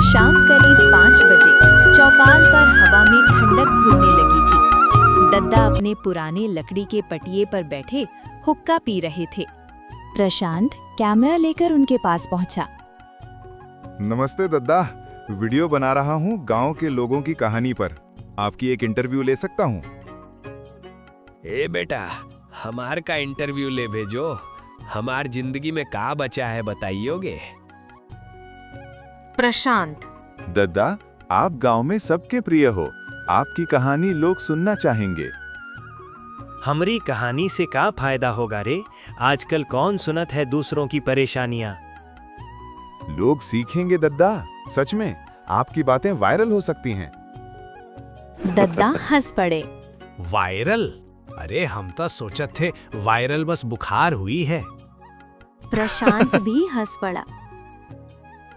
शाम करीब 5 बजे चौपाल पर हवा में ठंडक घुलने लगी थी। दद्दा अपने पुराने लकड़ी के पटिये पर बैठे हुक्का पी रहे थे। प्रशांत कैमरा लेकर उनके पास पहुंचा। नमस्ते दद्दा, वीडियो बना रहा हूँ गांव के लोगों की कहानी पर। आपकी एक इंटरव्यू ले सकता हूँ? ए बेटा, हमार का इंटरव्यू ले भेजो। हमार जिंदगी में का बचा है बताइयोगे? प्रशांत, दद्दा, आप गांव में सबके प्रिय हो। आपकी कहानी लोग सुनना चाहेंगे। हमारी कहानी से का फायदा होगा रे? आजकल कौन सुनत है दूसरों की परेशानियां? लोग सीखेंगे दद्दा, सच में आपकी बातें वायरल हो सकती हैं। दद्दा हंस पड़े। वायरल? अरे हम तो सोचत थे वायरल बस बुखार हुई है। प्रशांत भी हंस पड़ा।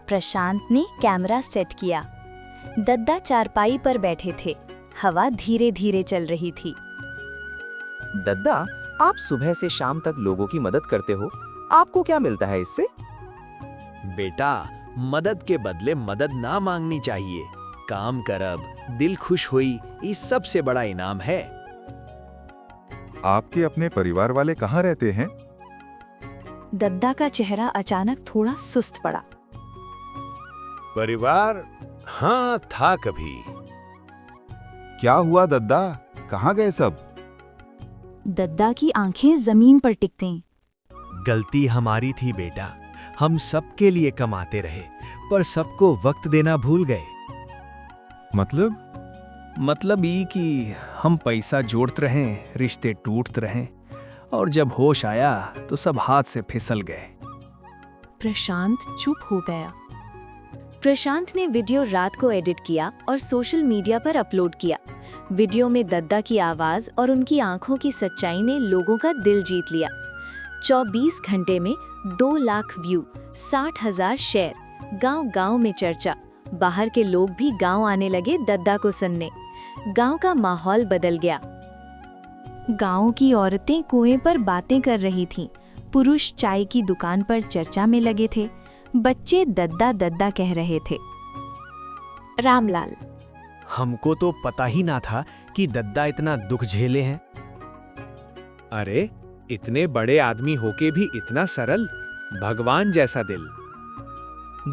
प्रशांत ने कैमरा सेट किया। दद्दा चारपाई पर बैठे थे। हवा धीरे धीरे चल रही थी। दद्दा, आप सुबह से शाम तक लोगों की मदद करते हो, आपको क्या मिलता है इससे? बेटा, मदद के बदले मदद ना मांगनी चाहिए। काम करब, दिल खुश हुई, इस सबसे बड़ा इनाम है। आपके अपने परिवार वाले कहाँ रहते हैं? दद्दा का चेहरा अचानक थोड़ा सुस्त पड़ा। परिवार? हाँ, था कभी। क्या हुआ दद्दा, कहाँ गए सब? दद्दा की आंखें जमीन पर टिक गईं। गलती हमारी थी बेटा। हम सबके लिए कमाते रहे, पर सबको वक्त देना भूल गए। मतलब ये कि हम पैसा जोड़ते रहें, रिश्ते टूटते रहें, और जब होश आया तो सब हाथ से फिसल गए। प्रशांत चुप हो गया। प्रशांत ने वीडियो रात को एडिट किया और सोशल मीडिया पर अपलोड किया। वीडियो में दद्दा की आवाज और उनकी आंखों की सच्चाई ने लोगों का दिल जीत लिया। 24 घंटे में 2 लाख व्यू, 60,000 शेयर, गांव-गांव में चर्चा। बाहर के लोग भी गांव आने लगे दद्दा को सुनने। गांव का माहौल बदल गया। गांव की औरतें कुएं पर बातें कर रही थीं। पुरुष चाय की दुकान पर चर्चा में लगे थे। बच्चे दद्दा दद्दा कह रहे थे। रामलाल, हमको तो पता ही ना था कि दद्दा इतना दुख झेले हैं। अरे, इतने बड़े आदमी होके भी इतना सरल, भगवान जैसा दिल।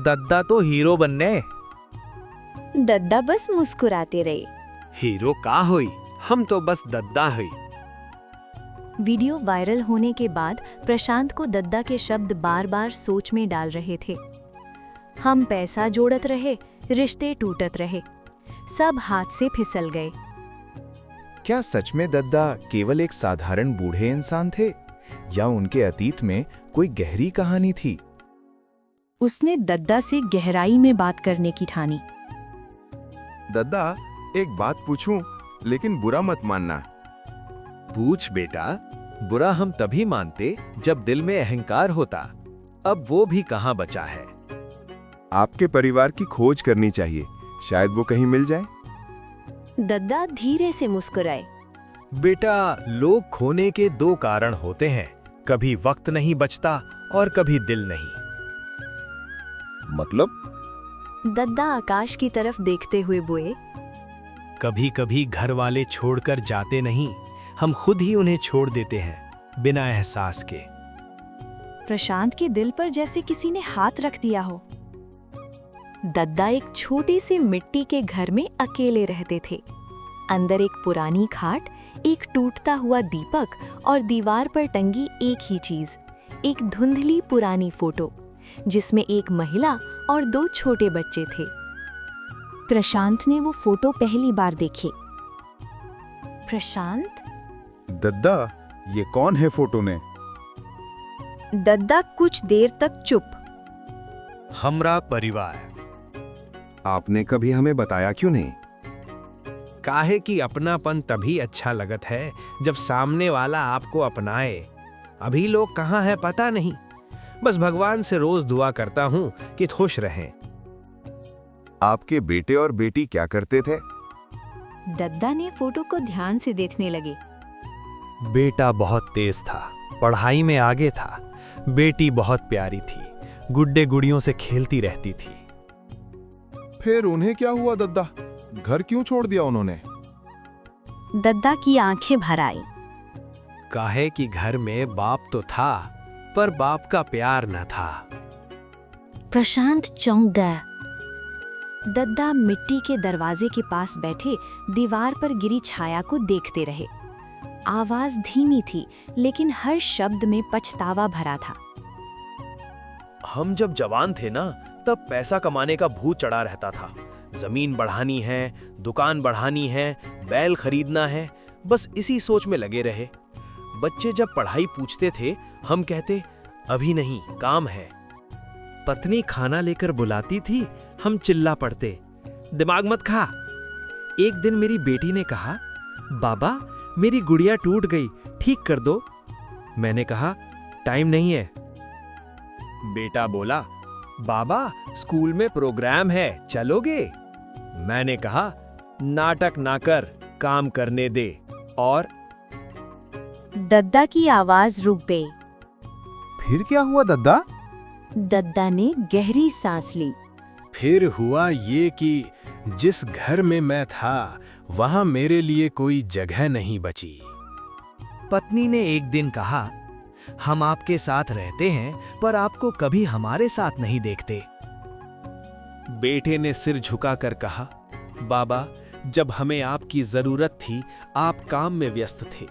दद्दा तो हीरो बनने। दद्दा बस मुस्कुराते रहे। हीरो का हुई, हम तो बस दद्दा हुई। वीडियो वायरल होने के बाद प्रशांत को दद्दा के शब्द बार-बार सोच में डाल रहे थे। हम पैसा जोड़त रहे, रिश्ते टूटत रहे, सब हाथ से फिसल गए। क्या सच में दद्दा केवल एक साधारण बूढ़े इंसान थे, या उनके अतीत में कोई गहरी कहानी थी? उसने दद्दा से गहराई में बात करने की ठानी। दद्दा, एक बात पूछूं, लेकिन बुरा मत मानना। पूछ बेटा, बुरा हम तभी मानते जब दिल में अहंकार होता। अब वो भी कहाँ बचा है। आपके परिवार की खोज करनी चाहिए, शायद वो कहीं मिल जाए। दद्दा धीरे से मुस्कुराए। बेटा, लोग खोने के 2 कारण होते हैं, कभी वक्त नहीं बचता और कभी दिल नहीं। मतलब? दद्दा आकाश की तरफ देखते हुए बोले। कभी कभी घर वाले छोड़कर जाते नहीं, हम खुद ही उन्हें छोड़ देते हैं, बिना एहसास के। प्रशांत के दिल पर जैसे किसी ने हाथ रख दिया हो। दद्दा एक छोटे से मिट्टी के घर में अकेले रहते थे। अंदर एक पुरानी खाट, एक टूटता हुआ दीपक और दीवार पर टंगी एक ही चीज, एक धुंधली पुरानी फोटो जिसमें एक महिला और 2 छोटे बच्चे थे। प्रशांत ने वो फोटो पहली बार देखी। प्रशांत, दद्दा, ये कौन है फोटो में? दद्दा कुछ देर तक चुप। हमरा परिवार। आपने कभी हमें बताया क्यों नहीं? काहे कि अपनापन तभी अच्छा लगत है जब सामने वाला आपको अपनाए। अभी लोग कहाँ हैं पता नहीं। बस भगवान से रोज दुआ करता हूँ कि खुश रहें। आपके बेटे और बेटी क्या करते थे? दद्दा ने फोटो को ध्यान से देखने लगे। बेटा बहुत तेज था, पढ़ाई में आगे था। बेटी बहुत प्यारी थी, गुड्डे गुड़ियों से खेलती रहती थी। फिर उन्हें क्या हुआ दद्दा? घर क्यों छोड़ दिया उन्होंने? दद्दा की आंखें भर आई। काहे कि घर में बाप तो था, पर बाप का प्यार न था। प्रशांत चौंक गया। दद्दा मिट्टी के दरवाजे के पास बैठे दीवार पर गिरी छाया को देखते रहे। आवाज धीमी थी, लेकिन हर शब्द में पछतावा भरा था। हम जब जवान थे ना, तब पैसा कमाने का भूत चढ़ा रहता था। जमीन बढ़ानी है, दुकान बढ़ानी है, बैल खरीदना है, बस इसी सोच में लगे रहे। बच्चे जब पढ़ाई पूछते थे, हम कहते अभी नहीं, काम है। पत्नी खाना लेकर बुलाती थी, हम चिल्ला पड़ते दिमाग मत खा। एक दिन मेरी बेटी ने कहा, बाबा मेरी गुड़िया टूट गई, ठीक कर दो। मैंने कहा टाइम नहीं है। बेटा बोला, बाबा स्कूल में प्रोग्राम है, चलोगे? मैंने कहा नाटक ना कर, काम करने दे। और दद्दा की आवाज रुक गई। फिर क्या हुआ दद्दा? दद्दा ने गहरी सांस ली। फिर हुआ ये कि जिस घर में मैं था, वहां मेरे लिए कोई जगह नहीं बची। पत्नी ने एक दिन कहा, हम आपके साथ रहते हैं, पर आपको कभी हमारे साथ नहीं देखते। बेटे ने सिर झुकाकर कहा, बाबा जब हमें आपकी जरूरत थी, आप काम में व्यस्त थे।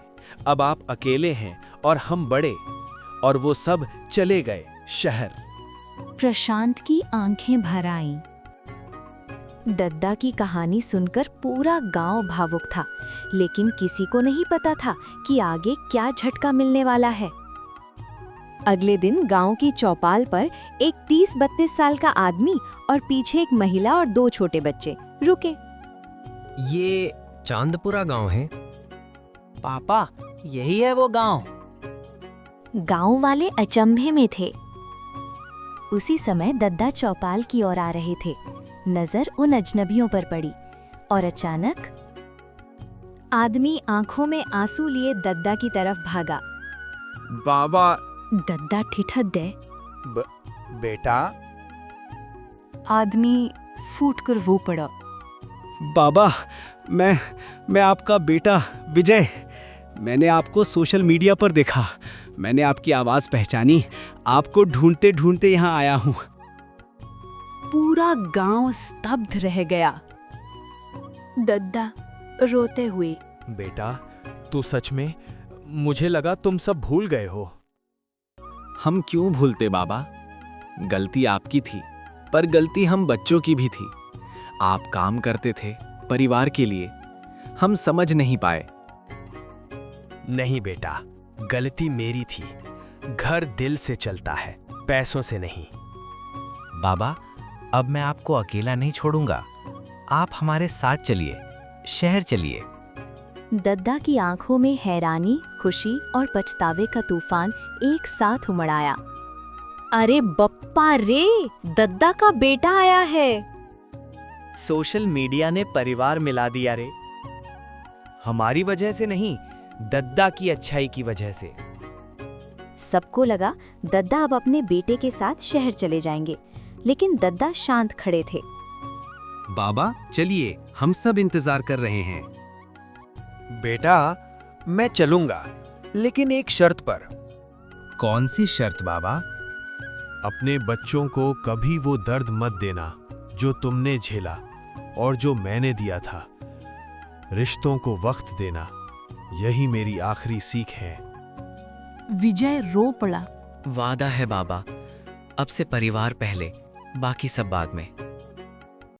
अब आप अकेले हैं और हम बड़े, और वो सब चले गए शहर। प्रशांत की आंखें भर आईं। दद्दा की कहानी सुनकर पूरा गांव भावुक था, लेकिन किसी को नहीं पता था कि आगे क्या झटका मिलने वाला है। अगले दिन गांव की चौपाल पर एक 30-32 साल का आदमी और पीछे एक महिला और 2 छोटे बच्चे रुके। ये चांदपुरा गांव है? पापा यही है वो गांव। गांव वाले अचंभे में थे। उसी समय दद्दा चौपाल की ओर आ रहे थे। नजर उन अजनबियों पर पड़ी और अचानक आदमी आंखों में आंसू लिए दद्दा की तरफ भागा। बाबा। दद्दा ठिठक गए। बेटा। आदमी फूट कर वो पड़ा। बाबा मैं आपका बेटा विजय। मैंने आपको सोशल मीडिया पर देखा। मैंने आपकी आवाज पहचानी। आपको ढूंढते ढूंढते यहाँ आया हूँ। पूरा गांव स्तब्ध रह गया। दद्दा रोते हुए, बेटा तू सच में, मुझे लगा तुम सब भूल गए हो। हम क्यों भूलते बाबा? गलती आपकी थी, पर गलती हम बच्चों की भी थी। आप काम करते थे परिवार के लिए, हम समझ नहीं पाए। नहीं बेटा, गलती मेरी थी। घर दिल से चलता है, पैसों से नहीं। बाबा अब मैं आपको अकेला नहीं छोड़ूंगा। आप हमारे साथ चलिए, शहर चलिए। दद्दा की आंखों में हैरानी, खुशी और पछतावे का तूफान एक साथ उमड़ आया। अरे बप्पा रे, दद्दा का बेटा आया है। सोशल मीडिया ने परिवार मिला दिया रे। हमारी वजह से नहीं, दद्दा की अच्छाई की वजह से। सबको लगा दद्दा अब अपने बेटे के साथ शहर चले जाएंगे, लेकिन दद्दा शांत खड़े थे। बाबा चलिए, हम सब इंतजार कर रहे हैं। बेटा मैं चलूंगा, लेकिन एक शर्त पर। कौन सी शर्त बाबा? अपने बच्चों को कभी वो दर्द मत देना जो तुमने झेला और जो मैंने दिया था। रिश्तों को वक्त देना, यही मेरी आखिरी सीख है। विजय रो पड़ा। वादा है बाबा, अब से परिवार पहले, बाकी सब बाद में।